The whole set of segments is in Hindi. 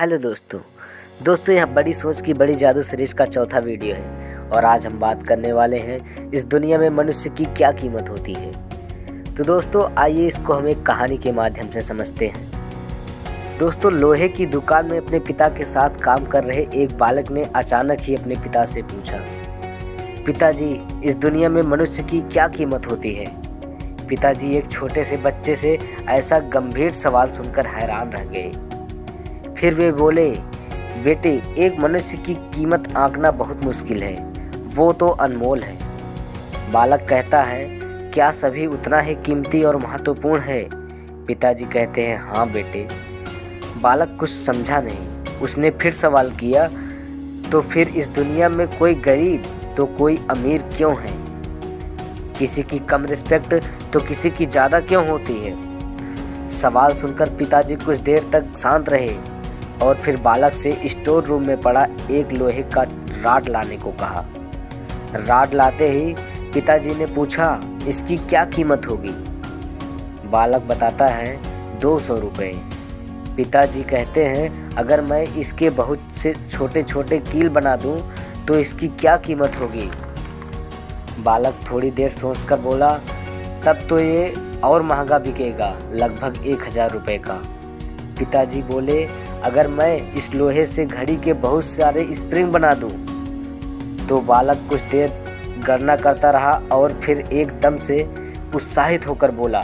हेलो दोस्तों यह बड़ी सोच की बड़ी जादू सीरीज का चौथा वीडियो है और आज हम बात करने वाले हैं इस दुनिया में मनुष्य की क्या कीमत होती है। तो दोस्तों आइए इसको हम एक कहानी के माध्यम से समझते हैं। दोस्तों लोहे की दुकान में अपने पिता के साथ काम कर रहे एक बालक ने अचानक ही अपने पिता से पूछा, पिताजी इस दुनिया में मनुष्य की क्या कीमत होती है। पिताजी एक छोटे से बच्चे से ऐसा गंभीर सवाल सुनकर हैरान रह गए। फिर वे बोले, बेटे एक मनुष्य की कीमत आंकना बहुत मुश्किल है, वो तो अनमोल है। बालक कहता है, क्या सभी उतना ही कीमती और महत्वपूर्ण है। पिताजी कहते हैं, हाँ बेटे। बालक कुछ समझा नहीं। उसने फिर सवाल किया, तो फिर इस दुनिया में कोई गरीब तो कोई अमीर क्यों है। किसी की कम रिस्पेक्ट तो किसी की ज़्यादा क्यों होती है। सवाल सुनकर पिताजी कुछ देर तक शांत रहे और फिर बालक से स्टोर रूम में पड़ा एक लोहे का राड लाने को कहा। राड लाते ही पिताजी ने पूछा, इसकी क्या कीमत होगी। बालक बताता है 200 रुपये। पिताजी कहते हैं, अगर मैं इसके बहुत से छोटे छोटे कील बना दूं तो इसकी क्या कीमत होगी। बालक थोड़ी देर सोचकर बोला, तब तो ये और महंगा बिकेगा, लगभग 1000 रुपये का। पिताजी बोले, अगर मैं इस लोहे से घड़ी के बहुत सारे स्प्रिंग बना दूं। तो बालक कुछ देर गणना करता रहा और फिर एकदम से उत्साहित होकर बोला,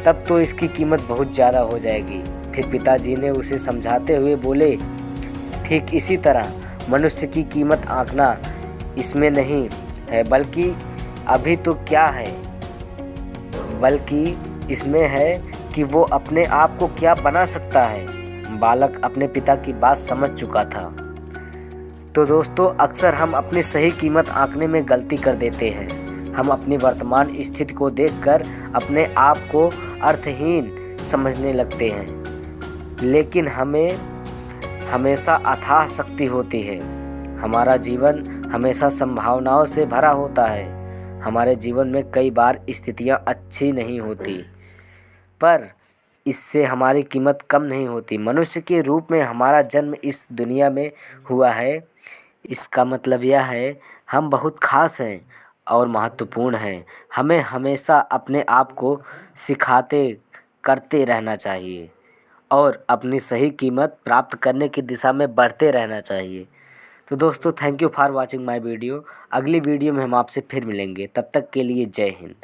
तब तो इसकी कीमत बहुत ज़्यादा हो जाएगी। फिर पिताजी ने उसे समझाते हुए बोले, ठीक इसी तरह मनुष्य की कीमत आंकना इसमें नहीं है, बल्कि अभी तो क्या है, बल्कि इसमें है कि वो अपने आप को क्या बना सकता है। बालक अपने पिता की बात समझ चुका था। तो दोस्तों अक्सर हम अपनी सही कीमत आंकने में गलती कर देते हैं। हम अपनी वर्तमान स्थिति को देखकर अपने आप को अर्थहीन समझने लगते हैं, लेकिन हमें हमेशा अथाह शक्ति होती है। हमारा जीवन हमेशा संभावनाओं से भरा होता है। हमारे जीवन में कई बार स्थितियां अच्छी नहीं होती, पर इससे हमारी कीमत कम नहीं होती। मनुष्य के रूप में हमारा जन्म इस दुनिया में हुआ है, इसका मतलब यह है हम बहुत खास हैं और महत्वपूर्ण हैं। हमें हमेशा अपने आप को सिखाते करते रहना चाहिए और अपनी सही कीमत प्राप्त करने की दिशा में बढ़ते रहना चाहिए। तो दोस्तों thank you for watching my video. अगली वीडियो में हम आपसे फिर मिलेंगे, तब तक के लिए जय हिंद।